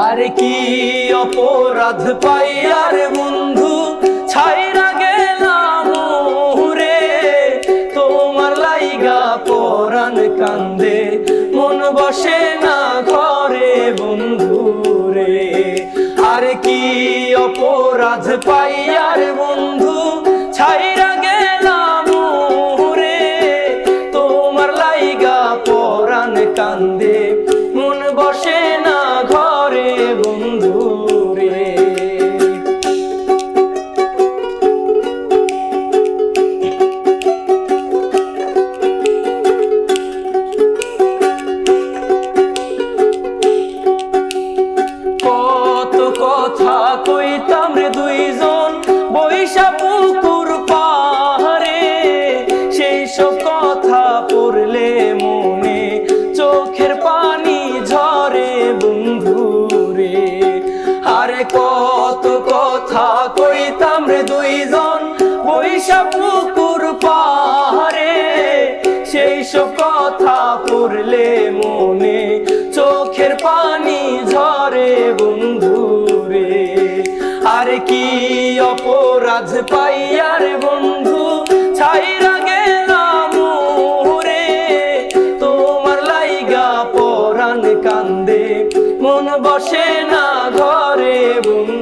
আরে কি অপরাধ পাইয়ার বন্ধু ছাইরা গেলাম রে, তোমার লাইগা পরাণ কান্দে মন বসে না ঘরে বন্ধু রে। আরে কি অপরাধ পাইয়ার বন্ধু ছাইরা গেলাম রে, তোমার লাইগা পরাণ কান্দে মন বসে না ঘরে বন্ধু রে। কত কথা কইতাম রে দুইজন বৈশা পুকুর পাহাড়ে, সেই সব কথা পড়লে মনে চোখের পানি ঝরে বন্ধু রে। আরে কত কথা কইতাম রে দুইজন বৈশা পুকুর পাহাড়ে, সেই সব কথা পড়লে মনে চোখের পানি ঝরে বন্ধু রে। আরে কি অপরাধ পাইয়ার বন্ধু ছাইরা গেলাম রে, তোমার লাইগা পরাণ কান্দে মন বসে না ঘরে বন্ধু